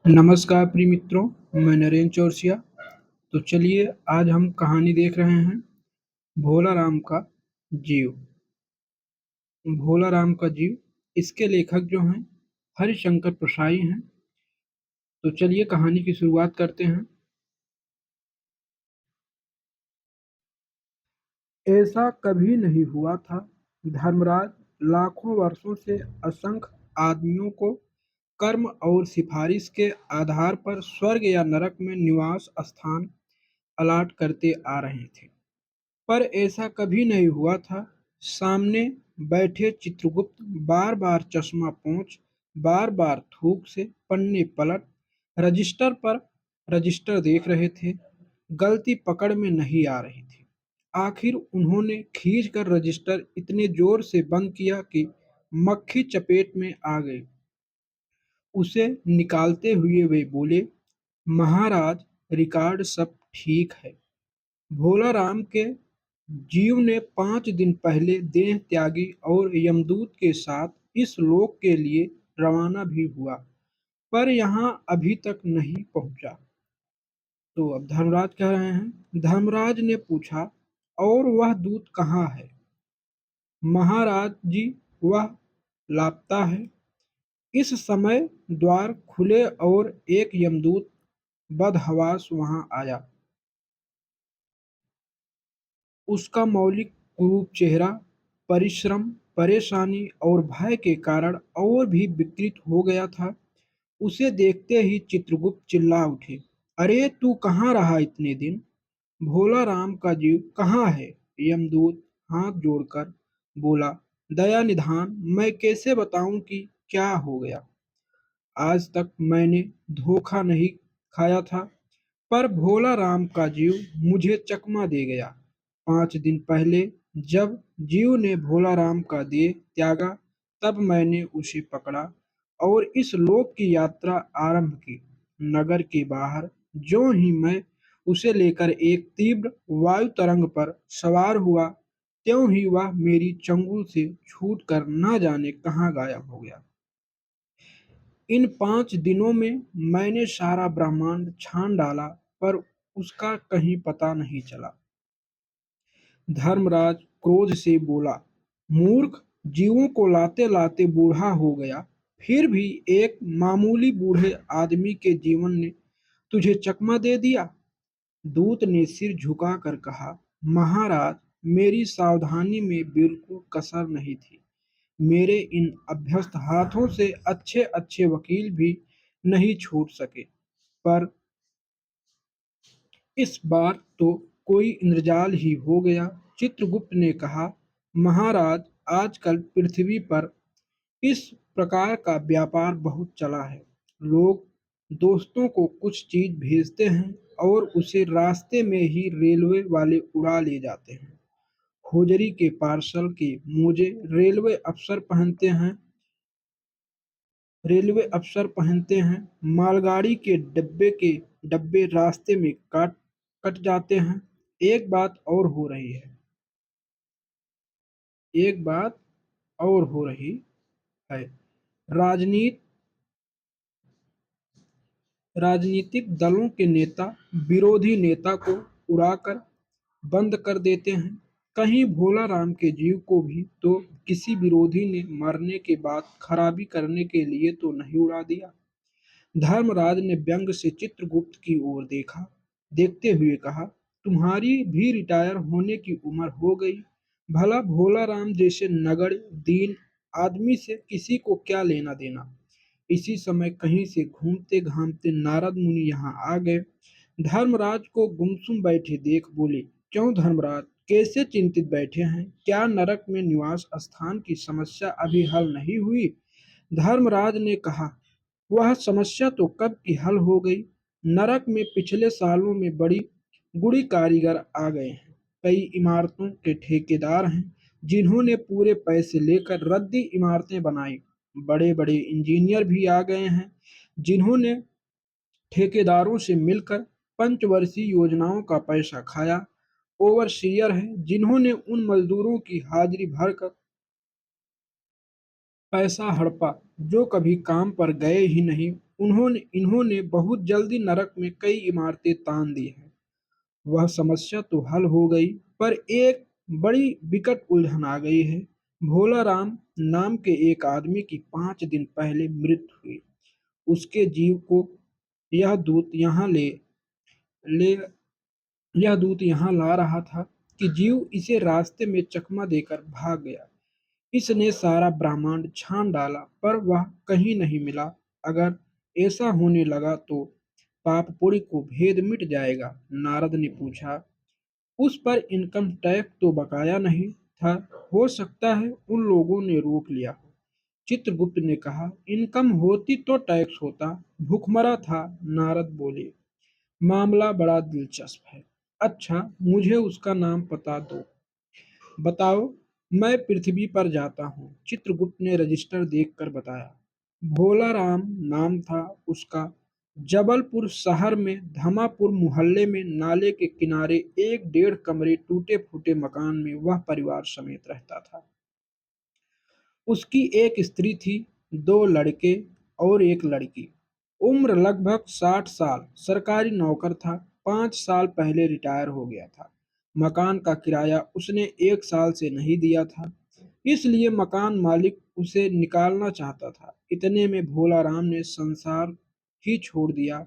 नमस्कार प्रिय मित्रों, मैं नरेंद्र चौरसिया। तो चलिए आज हम कहानी देख रहे हैं भोला राम का जीव। भोला राम का जीव, इसके लेखक जो हैं हरिशंकर प्रसाई हैं। तो चलिए कहानी की शुरुआत करते हैं। ऐसा कभी नहीं हुआ था। धर्मराज लाखों वर्षों से असंख्य आदमियों को कर्म और सिफारिश के आधार पर स्वर्ग या नरक में निवास स्थान अलाट करते आ रहे थे, पर ऐसा कभी नहीं हुआ था। सामने बैठे चित्रगुप्त बार बार चश्मा पोंछ, बार बार थूक से पन्ने पलट रजिस्टर पर रजिस्टर देख रहे थे। गलती पकड़ में नहीं आ रही थी। आखिर उन्होंने खींचकर रजिस्टर इतने जोर से बंद किया कि मक्खी चपेट में आ गई। उसे निकालते हुए वे बोले, महाराज, रिकॉर्ड सब ठीक है। भोला राम के जीव ने 5 दिन पहले देह त्यागी और यमदूत के साथ इस लोक के लिए रवाना भी हुआ, पर यहाँ अभी तक नहीं पहुँचा। तो अब धर्मराज कह रहे हैं। धर्मराज ने पूछा, और वह दूत कहाँ है? महाराज जी, वह लापता है। इस समय द्वार खुले और एक यमदूत बदहवास वहां आया। उसका मौलिक कुरूप चेहरा परिश्रम, परेशानी और भय के कारण और भी विकृत हो गया था। उसे देखते ही चित्रगुप्त चिल्ला उठे, अरे तू कहाँ रहा इतने दिन? भोला राम का जीव कहाँ है? यमदूत हाथ जोड़कर बोला, दया निधान, मैं कैसे बताऊं कि क्या हो गया। आज तक मैंने धोखा नहीं खाया था, पर भोला राम का जीव मुझे चकमा दे गया। 5 दिन पहले जब जीव ने भोला राम का देह त्यागा, तब मैंने उसे पकड़ा और इस लोक की यात्रा आरंभ की। नगर के बाहर जो ही मैं उसे लेकर एक तीव्र वायु तरंग पर सवार हुआ, त्यों ही वह मेरी चंगुल से छूटकर न जाने कहाँ गायब हो गया। इन 5 दिनों में मैंने सारा ब्रह्मांड छान डाला, पर उसका कहीं पता नहीं चला। धर्मराज क्रोध से बोला, मूर्ख, जीवों को लाते लाते बूढ़ा हो गया, फिर भी एक मामूली बूढ़े आदमी के जीवन ने तुझे चकमा दे दिया। दूत ने सिर झुकाकर कहा, महाराज, मेरी सावधानी में बिल्कुल कसर नहीं थी। मेरे इन अभ्यस्त हाथों से अच्छे अच्छे वकील भी नहीं छूट सके, पर इस बार तो कोई इंद्रजाल ही हो गया। चित्रगुप्त ने कहा, महाराज, आजकल पृथ्वी पर इस प्रकार का व्यापार बहुत चला है। लोग दोस्तों को कुछ चीज भेजते हैं और उसे रास्ते में ही रेलवे वाले उड़ा ले जाते हैं। होजरी के पार्सल के मोजे रेलवे अफसर पहनते हैं, मालगाड़ी के डब्बे रास्ते में काट कट जाते हैं। एक बात और हो रही है एक बात और हो रही है। राजनीत राजनीतिक दलों के नेता विरोधी नेता को उड़ाकर बंद कर देते हैं। कहीं भोला राम के जीव को भी तो किसी विरोधी ने मरने के बाद खराबी करने के लिए तो नहीं उड़ा दिया। धर्मराज ने व्यंग से चित्रगुप्त की ओर देखा, देखते हुए कहा, तुम्हारी भी रिटायर होने की उम्र हो गई। भला भोला राम जैसे नगण्य दीन आदमी से किसी को क्या लेना देना। इसी समय कहीं से घूमते घामते नारद मुनि यहाँ आ गए। धर्मराज को गुमसुम बैठे देख बोले, क्यों धर्मराज, कैसे चिंतित बैठे हैं? क्या नरक में निवास स्थान की समस्या अभी हल नहीं हुई? धर्मराज ने कहा, वह समस्या तो कब की हल हो गई। नरक में पिछले सालों में बड़ी गुड़ी कारीगर आ गए हैं। कई इमारतों के ठेकेदार हैं जिन्होंने पूरे पैसे लेकर रद्दी इमारतें बनाई। बड़े बड़े इंजीनियर भी आ गए हैं जिन्होंने ठेकेदारों से मिलकर पंचवर्षीय योजनाओं का पैसा खाया। ओवरसीयर हैं जिन्होंने उन मजदूरों की हाजिरी भरकर पैसा हड़पा जो कभी काम पर गए ही नहीं, उन्होंने इन्होंने बहुत जल्दी नरक में कई इमारतें तान दी हैं। वह समस्या तो हल हो गई, पर एक बड़ी विकट उलझन आ गई है। भोला राम नाम के एक आदमी की 5 दिन पहले मृत्यु हुई। उसके जीव को यह दूत यहाँ ले यह दूत यहाँ ला रहा था कि जीव इसे रास्ते में चकमा देकर भाग गया। इसने सारा ब्रह्मांड छान डाला, पर वह कहीं नहीं मिला। अगर ऐसा होने लगा तो पापपुरी को भेद मिट जाएगा। नारद ने पूछा, उस पर इनकम टैक्स तो बकाया नहीं था, हो सकता है उन लोगों ने रोक लिया हो। चित्रगुप्त ने कहा, इनकम होती तो टैक्स होता, भूखमरा था। नारद बोले, मामला बड़ा दिलचस्प है। अच्छा, मुझे उसका नाम पता दो। बताओ, मैं पृथ्वी पर जाता हूँ। चित्रगुप्त ने रजिस्टर देखकर बताया। भोला राम नाम था उसका। जबलपुर शहर में धमापुर मोहल्ले में नाले के किनारे एक 1.5 कमरे टूटे फूटे मकान में वह परिवार समेत रहता था। उसकी एक स्त्री थी, 2 लड़के और एक लड़की। उम्र लगभग 60 साल। सरकारी नौकर था। 5 साल पहले रिटायर हो गया था। मकान का किराया उसने 1 साल से नहीं दिया था, इसलिए मकान मालिक उसे निकालना चाहता था। इतने में भोला राम ने संसार ही छोड़ दिया।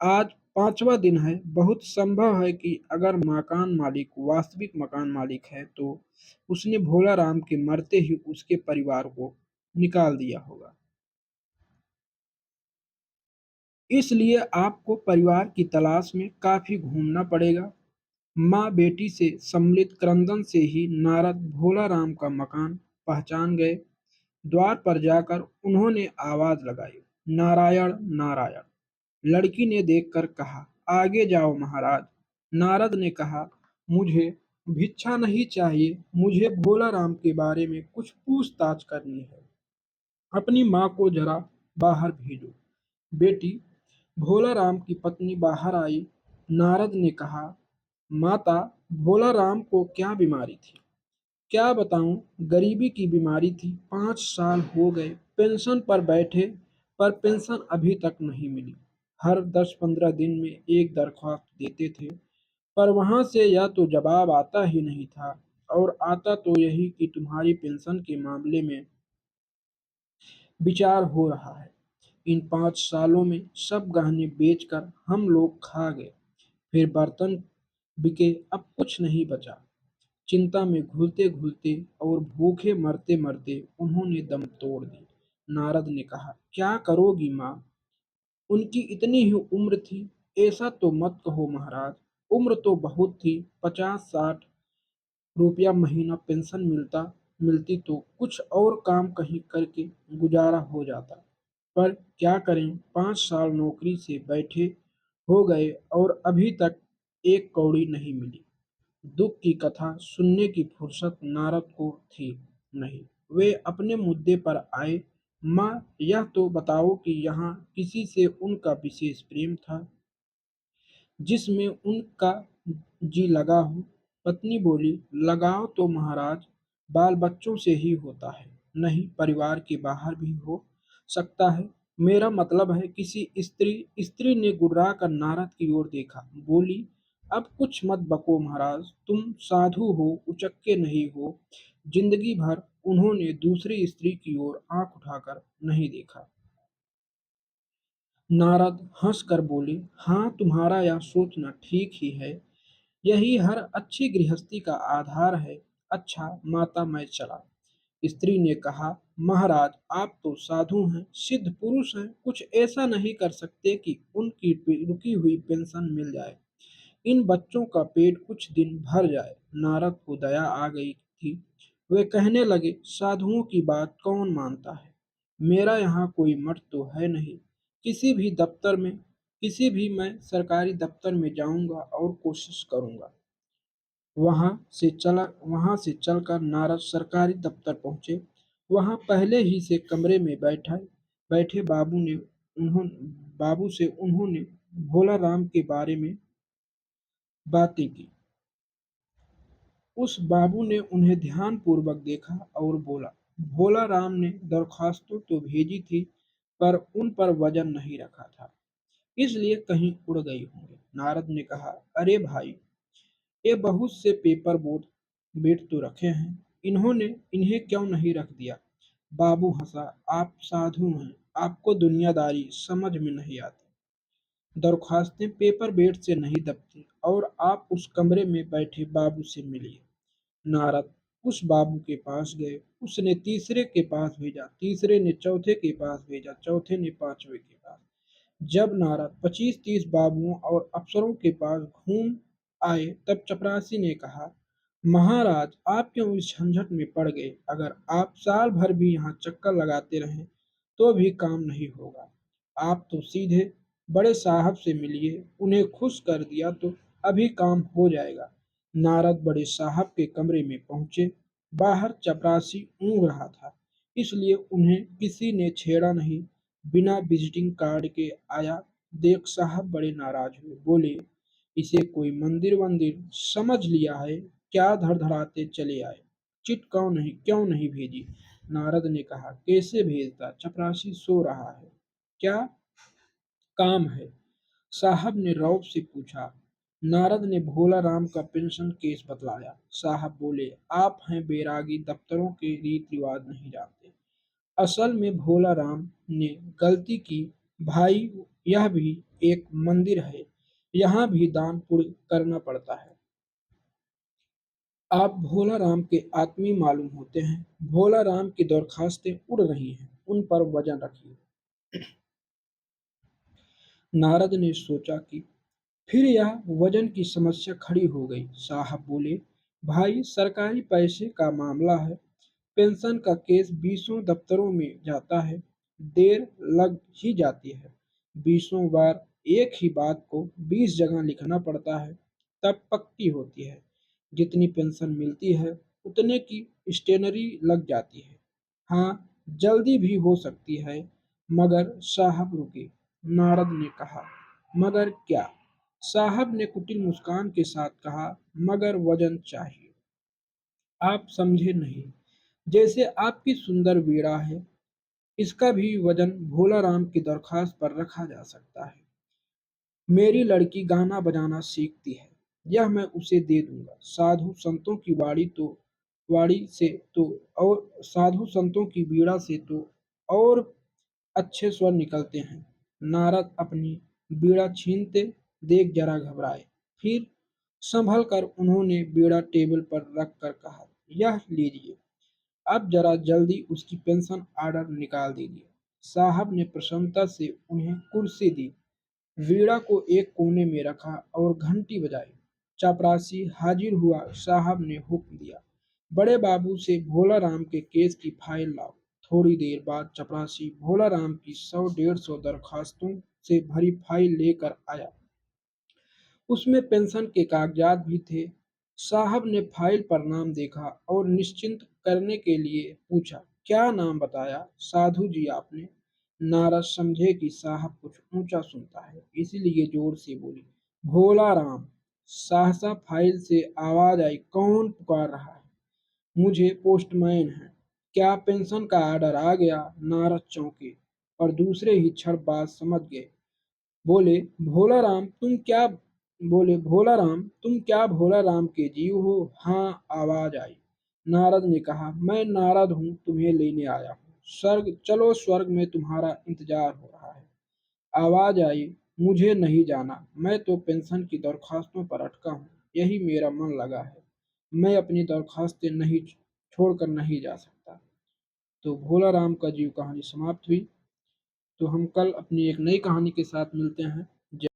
आज 5वां दिन है। बहुत संभव है कि अगर मकान मालिक वास्तविक मकान मालिक है तो उसने भोला राम के मरते ही उसके परिवार को निकाल दिया होगा। इसलिए आपको परिवार की तलाश में काफी घूमना पड़ेगा। माँ बेटी से सम्मिलित क्रंदन से ही नारद भोला राम का मकान पहचान गए। द्वार पर जाकर उन्होंने आवाज लगाई, नारायण नारायण। लड़की ने देखकर कहा, आगे जाओ महाराज। नारद ने कहा, मुझे भिक्षा नहीं चाहिए, मुझे भोला राम के बारे में कुछ पूछताछ करनी है। अपनी माँ को जरा बाहर भेजो। बेटी, भोला राम की पत्नी बाहर आई। नारद ने कहा, माता, भोला राम को क्या बीमारी थी? क्या बताऊं, गरीबी की बीमारी थी। 5 साल हो गए पेंशन पर बैठे, पर पेंशन अभी तक नहीं मिली। हर 10-15 दिन में एक दरख्वास्त देते थे, पर वहां से या तो जवाब आता ही नहीं था, और आता तो यही कि तुम्हारी पेंशन के मामले में विचार हो रहा है। इन 5 सालों में सब गहने बेचकर हम लोग खा गए, फिर बर्तन बिके, अब कुछ नहीं बचा। चिंता में घुलते-घुलते और भूखे मरते-मरते उन्होंने दम तोड़ दी। नारद ने कहा, क्या करोगी माँ? उनकी इतनी ही उम्र थी। ऐसा तो मत कहो महाराज, उम्र तो बहुत थी। 50-60 रुपया महीना पेंशन मिलती तो कुछ और काम कहीं करके गुजारा हो जाता। पर क्या करें, 5 साल नौकरी से बैठे हो गए और अभी तक एक कौड़ी नहीं मिली। दुख की कथा सुनने की फुर्सत नारद को थी नहीं। वे अपने मुद्दे पर आए। माँ, यह तो बताओ कि यहाँ किसी से उनका विशेष प्रेम था, जिसमें उनका जी लगा हो? पत्नी बोली, लगाव तो महाराज बाल बच्चों से ही होता है, नहीं परिवार के बाहर भी हो सकता है। मेरा मतलब है किसी स्त्री ने गुर्रा कर नारद की ओर देखा, बोली, अब कुछ मत बको महाराज, तुम साधु हो, उचक्के नहीं हो। जिंदगी भर उन्होंने दूसरी स्त्री की ओर आंख उठाकर नहीं देखा। नारद हंसकर बोले, हाँ, तुम्हारा यह सोचना ठीक ही है। यही हर अच्छी गृहस्थी का आधार है। अच्छा माता, मैं चला। स्त्री ने कहा, महाराज, आप तो साधु हैं, सिद्ध पुरुष हैं, कुछ ऐसा नहीं कर सकते कि उनकी रुकी हुई पेंशन मिल जाए, इन बच्चों का पेट कुछ दिन भर जाए। नारद को दया आ गई थी। वे कहने लगे, साधुओं की बात कौन मानता है? मेरा यहाँ कोई मठ तो है नहीं। किसी भी दफ्तर में किसी भी मैं सरकारी दफ्तर में जाऊंगा और कोशिश करूंगा। वहां से चलकर नारद सरकारी दफ्तर पहुंचे। वहां पहले ही से कमरे में बैठे बाबू से उन्होंने भोला राम के बारे में बातें की। उस बाबू ने उन्हें ध्यानपूर्वक देखा और बोला, भोला राम ने दरखास्तों तो भेजी थी, पर उन पर वजन नहीं रखा था, इसलिए कहीं उड़ गई होंगी। नारद ने कहा, अरे भाई, ये बहुत से पेपर बोट बेट तो रखे हैं, इन्हें क्यों नहीं रख दिया? बाबू हंसा, आप साधु हैं, आपको दुनियादारी समझ में नहीं आती। दरख्वास्तें पेपर बेट से नहीं दबती, और आप उस कमरे में बैठे बाबू से मिलिए। नारद उस बाबू के पास गए, उसने तीसरे के पास भेजा, तीसरे ने चौथे के पास भेजा, चौथे ने पांचवे के पास। जब नारद 25-30 बाबुओं और अफसरों के पास घूम आए, तब चपरासी ने कहा, महाराज, आप क्यों इस झंझट में पड़ गए? अगर आप साल भर भी यहाँ चक्कर लगाते रहें तो भी काम नहीं होगा। आप तो सीधे बड़े साहब से मिलिए, उन्हें खुश कर दिया तो अभी काम हो जाएगा। नारद बड़े साहब के कमरे में पहुंचे। बाहर चपरासी ऊँघ रहा था, इसलिए उन्हें किसी ने छेड़ा नहीं। बिना विजिटिंग कार्ड के आया देख साहब बड़े नाराज हुए, बोले, इसे कोई मंदिर वंदिर समझ लिया है क्या? धड़धड़ाते चले आए। चिट क्यों नहीं भेजी? नारद ने कहा, कैसे भेजता, चपरासी सो रहा है। क्या काम है? साहब ने रौब से पूछा। नारद ने भोला राम का पेंशन केस बतलाया। साहब बोले, आप हैं बैरागी, दफ्तरों के रीत रिवाज नहीं जानते। असल में भोला राम ने गलती की भाई, यह भी एक मंदिर है, यहाँ भी दान पुण्य करना पड़ता है। आप भोला राम के आत्मी मालूम होते हैं। भोला राम की दरखास्तें उड़ रही हैं, उन पर वजन रखिए। नारद ने सोचा कि फिर यह वजन की समस्या खड़ी हो गई। साहब बोले, भाई, सरकारी पैसे का मामला है, पेंशन का केस बीसों दफ्तरों में जाता है, देर लग ही जाती है। बीसों बार एक ही बात को 20 जगह लिखना पड़ता है, तब पक्की होती है। जितनी पेंशन मिलती है उतने की स्टेनरी लग जाती है। हाँ, जल्दी भी हो सकती है। मगर साहब रुके। नारद ने कहा, मगर क्या? साहब ने कुटिल मुस्कान के साथ कहा, मगर वजन चाहिए। आप समझे नहीं। जैसे आपकी सुंदर वीणा है, इसका भी वजन भोला राम की दरखास्त पर रखा जा सकता है। मेरी लड़की गाना बजाना सीखती है, यह मैं उसे दे दूंगा। वाणी से तो और साधु संतों की वीणा से तो और अच्छे स्वर निकलते हैं। नारद अपनी बीड़ा छीनते देख जरा घबराए। फिर संभल कर उन्होंने बीड़ा टेबल पर रख कर कहा, यह लीजिए, अब जरा जल्दी उसकी पेंशन ऑर्डर निकाल दीजिए। साहब ने प्रसन्नता से उन्हें कुर्सी दी, वीणा को एक कोने में रखा और घंटी बजाई। चपरासी हाजिर हुआ। साहब ने हुक्म दिया, बड़े बाबू से भोला राम के केस की फाइल लाओ। थोड़ी देर बाद चपरासी भोला राम की 100-150 दरखास्तों से भरी फाइल लेकर आया। उसमें पेंशन के कागजात भी थे। साहब ने फाइल पर नाम देखा और निश्चिंत करने के लिए पूछा, क्या नाम बताया साधु जी आपने? नारद समझे कि साहब कुछ ऊंचा सुनता है, इसलिए जोर से बोले, भोला राम। सहसा फाइल से आवाज आई, कौन पुकार रहा है? मुझे, पोस्टमैन है। क्या पेंशन का ऑर्डर आ गया? नारद चौंके और दूसरे ही क्षण बात समझ गए। बोले, भोला राम तुम क्या भोला राम तुम क्या भोला राम के जीव हो? हाँ, आवाज आई। नारद ने कहा, मैं नारद हूँ, तुम्हें लेने आया हूँ। स्वर्ग चलो, स्वर्ग में तुम्हारा इंतजार हो रहा है। आवाज आई, मुझे नहीं जाना, मैं तो पेंशन की दरखास्तों पर अटका हूँ, यही मेरा मन लगा है। मैं अपनी दरखास्तें नहीं छोड़कर नहीं जा सकता। तो भोला राम का जीव कहानी समाप्त हुई। तो हम कल अपनी एक नई कहानी के साथ मिलते हैं।